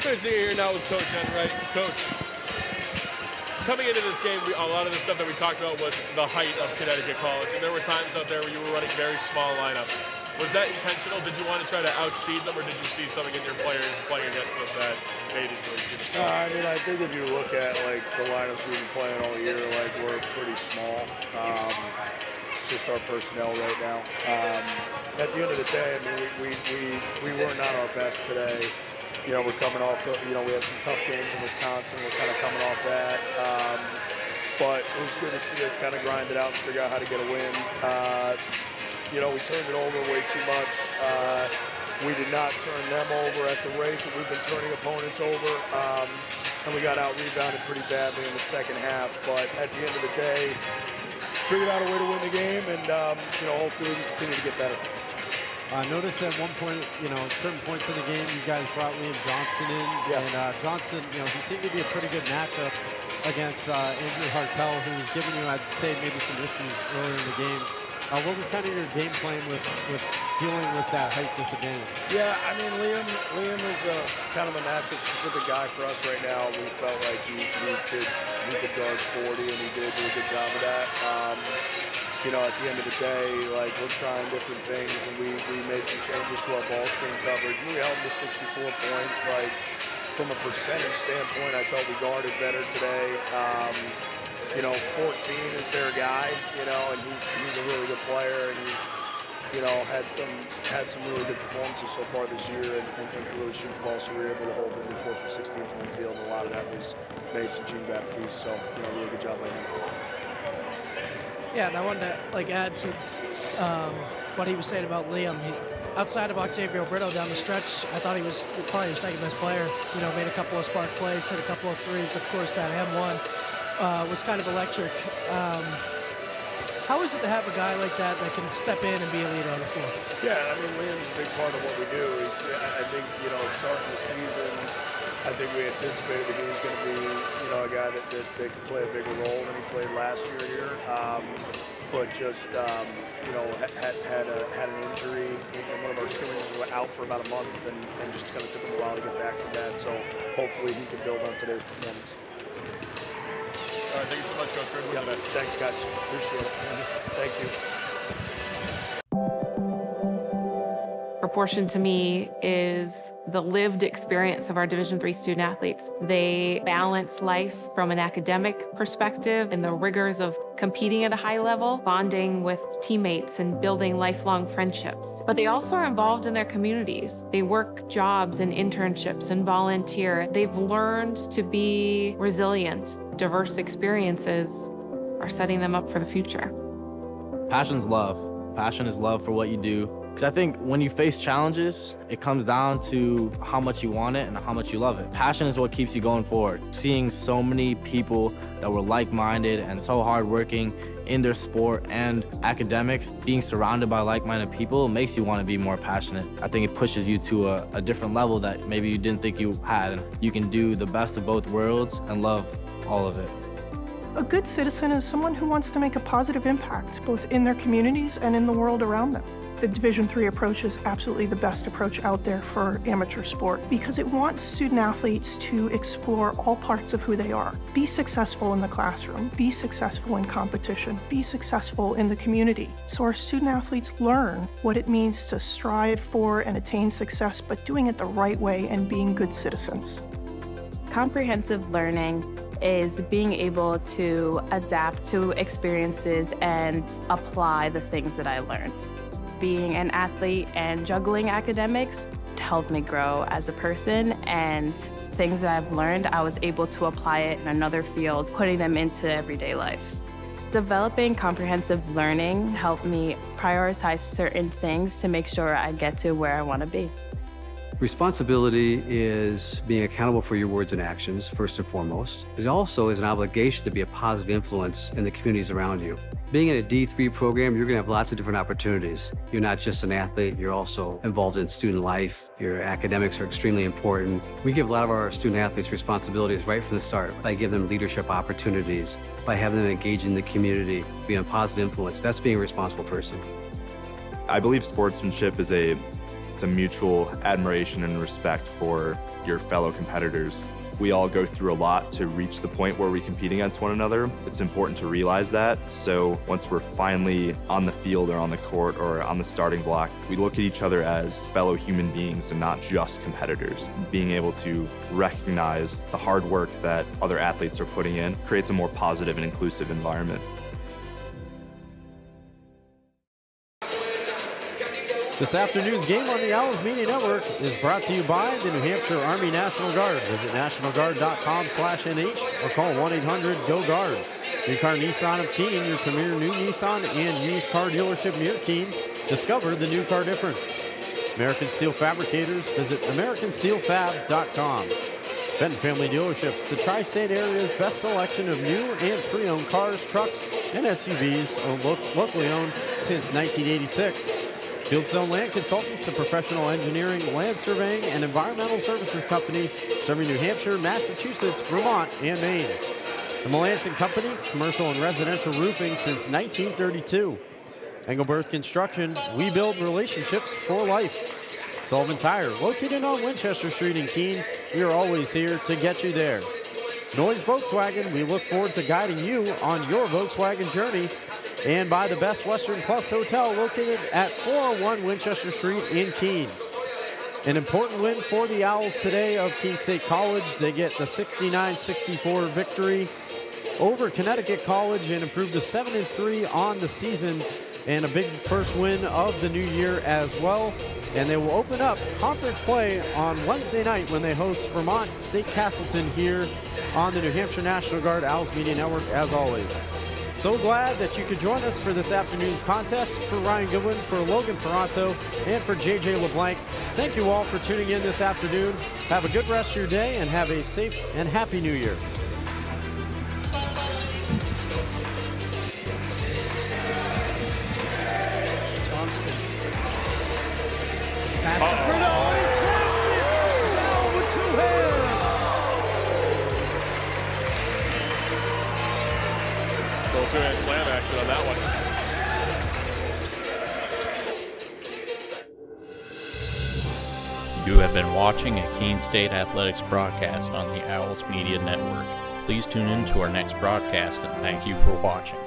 We're here now with Coach Enright. Coach, coming into this game, a lot of the stuff that we talked about was the height of Connecticut College, and there were times out there where you were running very small lineups. Was that intentional? Did you want to try to outspeed them, or did you see something in your players playing against them that made it really good? I mean, I think if you look at like the lineups we've been playing all year, like we're pretty small. It's just our personnel right now. At the end of the day, I mean, we were not our best today. You know, we're coming off we had some tough games in Wisconsin. We're kind of coming off that. But it was good to see us kind of grind it out and figure out how to get a win. You know, we turned it over way too much. We did not turn them over at the rate that we've been turning opponents over. And we got out-rebounded pretty badly in the second half. But at the end of the day, figured out a way to win the game, and, you know, hopefully we can continue to get better. I noticed at one point, you know, at certain points in the game, you guys brought Liam Johnston in. Yeah. And Johnston, you know, he seemed to be a pretty good matchup against Andrew Hartel, who was giving you, I'd say, maybe some issues earlier in the game. What was kind of your game plan with dealing with that height disadvantage? Yeah, I mean, Liam is a kind of a matchup-specific guy for us right now. We felt like he could guard 40, and he did do a good job of that. You know, at the end of the day, like, we're trying different things, and we made some changes to our ball screen coverage. We held him to 64 points. Like, from a percentage standpoint, I thought we guarded better today. You know, 14 is their guy, you know, and he's a really good player, and he's, you know, had some really good performances so far this year, and can really shoot the ball. So we were able to hold him to 4 for 16 from the field. And a lot of that was Mason Jean-Baptiste. So, you know, really good job by him. Yeah, and I wanted to add to what he was saying about Liam. Outside of Octavio Brito down the stretch, I thought he was probably the second best player. You know, made a couple of spark plays, hit a couple of threes. Of course, that M1 was kind of electric. How is it to have a guy like that can step in and be a leader on the floor? Yeah, I mean, Liam's a big part of what we do. I think, you know, starting the season, I think we anticipated that he was going to be, you know, a guy that could play a bigger role than he played last year here. But just, you know, had an injury in one of our scrimmages, went out for about a month, and just kind of took him a while to get back from that. So hopefully he can build on today's performance. All right, thank you so much, Coach. Great Yeah, thanks, guys. Appreciate it. Thank you. Proportion to me is the lived experience of our Division III student athletes. They balance life from an academic perspective and the rigors of competing at a high level, bonding with teammates and building lifelong friendships. But they also are involved in their communities. They work jobs and internships and volunteer. They've learned to be resilient. Diverse experiences are setting them up for the future. Passion's love. Passion is love for what you do. Because I think when you face challenges, it comes down to how much you want it and how much you love it. Passion is what keeps you going forward. Seeing so many people that were like-minded and so hardworking in their sport and academics, being surrounded by like-minded people makes you want to be more passionate. I think it pushes you to a different level that maybe you didn't think you had. You can do the best of both worlds and love all of it. A good citizen is someone who wants to make a positive impact, both in their communities and in the world around them. The Division III approach is absolutely the best approach out there for amateur sport because it wants student athletes to explore all parts of who they are. Be successful in the classroom, be successful in competition, be successful in the community. So our student athletes learn what it means to strive for and attain success, but doing it the right way and being good citizens. Comprehensive learning is being able to adapt to experiences and apply the things that I learned. Being an athlete and juggling academics helped me grow as a person, and things that I've learned, I was able to apply it in another field, putting them into everyday life. Developing comprehensive learning helped me prioritize certain things to make sure I get to where I want to be. Responsibility is being accountable for your words and actions, first and foremost. It also is an obligation to be a positive influence in the communities around you. Being in a D3 program, you're going to have lots of different opportunities. You're not just an athlete, you're also involved in student life. Your academics are extremely important. We give a lot of our student athletes responsibilities right from the start by giving them leadership opportunities, by having them engage in the community, being a positive influence. That's being a responsible person. I believe sportsmanship is a It's a mutual admiration and respect for your fellow competitors. We all go through a lot to reach the point where we compete against one another. It's important to realize that. So once we're finally on the field or on the court or on the starting block, we look at each other as fellow human beings and not just competitors. Being able to recognize the hard work that other athletes are putting in creates a more positive and inclusive environment. This afternoon's game on the Owls Media Network is brought to you by the New Hampshire Army National Guard. Visit nationalguard.com/NH or call 1-800-GO-GUARD. New Car Nissan of Keene, your premier new Nissan and used car dealership near Keene. Discover the new car difference. American Steel Fabricators. Visit americansteelfab.com. Fenton Family Dealerships, the tri-state area's best selection of new and pre-owned cars, trucks, and SUVs, locally owned since 1986. Fieldstone Land Consultants, a professional engineering, land surveying, and environmental services company serving New Hampshire, Massachusetts, Vermont, and Maine. The Melanson Company, commercial and residential roofing since 1932. Engelberth Construction, we build relationships for life. Sullivan Tire, located on Winchester Street in Keene, we are always here to get you there. Noise Volkswagen, we look forward to guiding you on your Volkswagen journey. And by the Best Western Plus Hotel, located at 401 Winchester Street in Keene. An important win for the Owls today of Keene State College. They get the 69-64 victory over Connecticut College and improve to 7-3 on the season, and a big first win of the new year as well. And they will open up conference play on Wednesday night when they host Vermont State Castleton here on the New Hampshire National Guard Owls Media Network, as always. So glad that you could join us for this afternoon's contest. For Ryan Goodwin, for Logan Peranto, and for JJ LeBlanc, thank you all for tuning in this afternoon. Have a good rest of your day and have a safe and happy new year. Johnston. Pass to Bruno, and he slams it down with two hands. Little two-hand slam action on that one. You have been watching a Keene State Athletics broadcast on the Owls Media Network. Please tune in to our next broadcast, and thank you for watching.